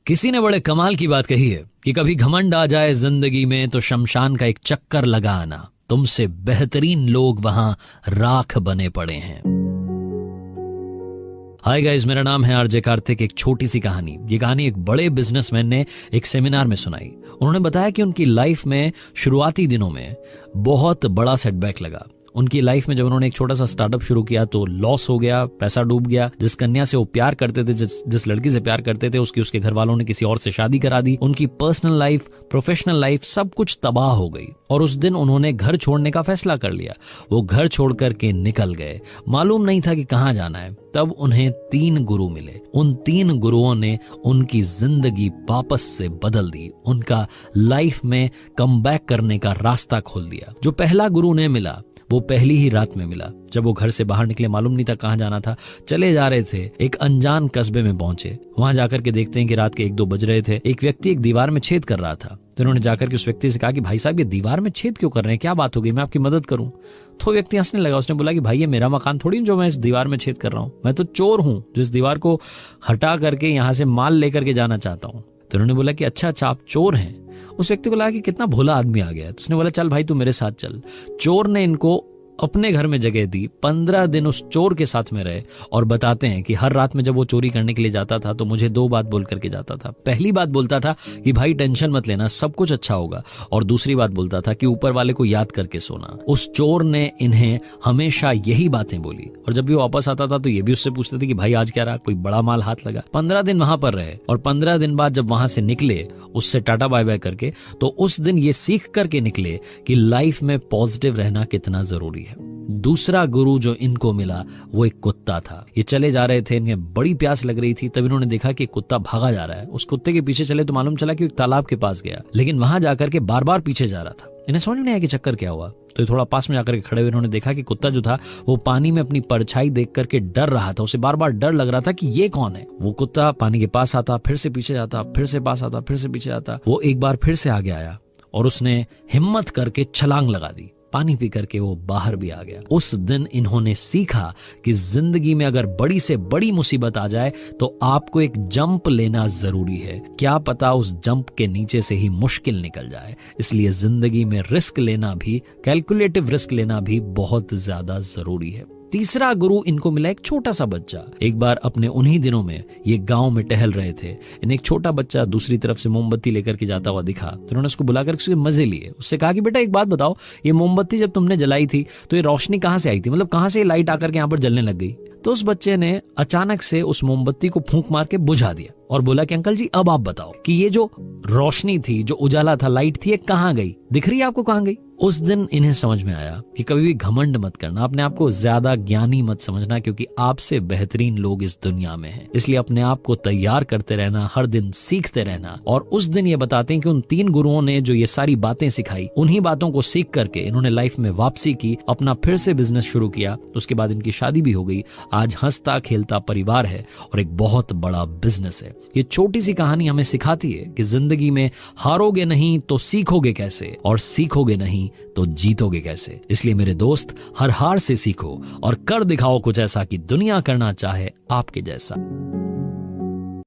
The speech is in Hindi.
किसी ने बड़े कमाल की बात कही है कि कभी घमंड आ जाए जिंदगी में तो शमशान का एक चक्कर लगा आना, तुमसे बेहतरीन लोग वहां राख बने पड़े हैं। हाय गाइस, मेरा नाम है आरजे कार्तिक। एक छोटी सी कहानी, ये कहानी एक बड़े बिजनेसमैन ने एक सेमिनार में सुनाई। उन्होंने बताया कि उनकी लाइफ में शुरुआती दिनों में बहुत बड़ा सेटबैक लगा। उनकी लाइफ में जब उन्होंने एक छोटा सा स्टार्टअप शुरू किया तो लॉस हो गया, पैसा डूब गया। जिस कन्या से वो प्यार करते थे, जिस लड़की से प्यार करते थे, उसके घर वालों ने किसी और से शादी करा दी। उनकी पर्सनल लाइफ, प्रोफेशनल लाइफ सब कुछ तबाह हो गई। और उस दिन उन्होंने घर छोड़ने का फैसला कर लिया। वो घर छोड़ करके निकल गए। मालूम नहीं था कि कहाँ जाना है। तब उन्हें 3 गुरु मिले। उन 3 गुरुओं ने उनकी जिंदगी वापस से बदल दी। उनका लाइफ में कमबैक करने का रास्ता खोल दिया। जो पहला गुरु ने मिला वो पहली ही रात में मिला। जब वो घर से बाहर निकले, मालूम नहीं था कहाँ जाना था, चले जा रहे थे। एक अनजान कस्बे में पहुंचे। वहां जाकर के देखते हैं कि रात के 1-2 बज रहे थे। एक व्यक्ति एक दीवार में छेद कर रहा था। तो उन्होंने जाकर के उस व्यक्ति से कहा कि भाई साहब, ये दीवार में छेद क्यों कर रहे हैं, क्या बात हो गई, मैं आपकी मदद करूं। तो व्यक्ति हंसने लगा। उसने बोला कि भाई, ये मेरा मकान थोड़ी जो मैं इस दीवार में छेद कर रहा हूं, मैं तो चोर हूं जो इस दीवार को हटा करके यहां से माल लेकर के जाना चाहता हूं। तो उन्होंने बोला कि अच्छा आप चोर हैं। उस व्यक्ति को लगा कि कितना भोला आदमी आ गया। तो उसने बोला चल भाई, तू मेरे साथ चल। चोर ने इनको अपने घर में जगह दी। 15 दिन उस चोर के साथ में रहे। और बताते हैं कि हर रात में जब वो चोरी करने के लिए जाता था तो मुझे 2 बात बोल करके जाता था। पहली बात बोलता था कि भाई टेंशन मत लेना, सब कुछ अच्छा होगा। और दूसरी बात बोलता था कि ऊपर वाले को याद करके सोना। उस चोर ने इन्हें हमेशा यही बातें बोली। और जब भी वो वापस आता था तो ये भी उससे पूछते थे कि भाई आज क्या रहा, कोई बड़ा माल हाथ लगा। 15 दिन वहां पर रहे। और 15 दिन बाद जब वहां से निकले उससे टाटा बाय बाय करके, तो उस दिन ये सीख करके निकले कि लाइफ में पॉजिटिव रहना कितना जरूरी है। दूसरा गुरु जो इनको मिला वो एक कुत्ता था। ये चले जा रहे थे, इन्हें बड़ी प्यास लग रही थी। तब इन्होंने देखा कि कुत्ता भागा जा रहा है। उस कुत्ते के पीछे चले तो मालूम चला कि एक तालाब के पास गया, लेकिन वहां जाकर के बार बार पीछे जा रहा था। इन्हें समझ नहीं आया कि चक्कर क्या हुआ। तो थोड़ा पास में जाकर के खड़े हुए इन्होंने देखा कि कुत्ता जो था वो पानी में अपनी परछाई देख करके डर रहा था। उसे बार बार डर लग रहा था कि ये कौन है। वो कुत्ता पानी के पास आता, फिर से पीछे जाता, फिर से पास आता, फिर से पीछे आता। वो एक बार फिर से आगे आया और उसने हिम्मत करके छलांग लगा दी। पानी पी करके वो बाहर भी आ गया। उस दिन इन्होंने सीखा कि जिंदगी में अगर बड़ी से बड़ी मुसीबत आ जाए तो आपको एक जंप लेना जरूरी है। क्या पता उस जंप के नीचे से ही मुश्किल निकल जाए। इसलिए जिंदगी में रिस्क लेना भी, कैलकुलेटिव रिस्क लेना भी बहुत ज्यादा जरूरी है। तीसरा गुरु इनको मिला एक छोटा सा बच्चा। एक बार अपने उन्हीं दिनों में ये गांव में टहल रहे थे। इन्हें एक छोटा बच्चा दूसरी तरफ से मोमबत्ती लेकर के जाता हुआ दिखा। तो उन्होंने उसको बुलाकर उसके मजे लिए। उससे कहा कि बेटा एक बात बताओ, ये मोमबत्ती जब तुमने जलाई थी तो ये रोशनी कहां से आई थी, मतलब कहां से ये लाइट आकर के यहाँ पर जलने लग गई। तो उस बच्चे ने अचानक से उस मोमबत्ती को फूंक मार के बुझा दिया और बोला कि अंकल जी अब आप बताओ कि ये जो रोशनी थी, जो उजाला था, लाइट थी, ये कहां गई, दिख रही है आपको कहां गई। उस दिन इन्हें समझ में आया कि कभी भी घमंड मत करना, अपने आप को ज्यादा ज्ञानी मत समझना, क्योंकि आपसे बेहतरीन लोग इस दुनिया में हैं। इसलिए अपने आप को तैयार करते रहना, हर दिन सीखते रहना। और उस दिन ये बताते हैं कि उन 3 गुरुओं ने जो ये सारी बातें सिखाई, उन्हीं बातों को सीख करके इन्होंने लाइफ में वापसी की, अपना फिर से बिजनेस शुरू किया। उसके बाद इनकी शादी भी हो गई। आज हंसता खेलता परिवार है और एक बहुत बड़ा बिजनेस है। ये छोटी सी कहानी हमें सिखाती है कि जिंदगी में हारोगे नहीं तो सीखोगे कैसे, और सीखोगे नहीं तो जीतोगे कैसे। इसलिए मेरे दोस्त, हर हार से सीखो और कर दिखाओ कुछ ऐसा कि दुनिया करना चाहे आपके जैसा।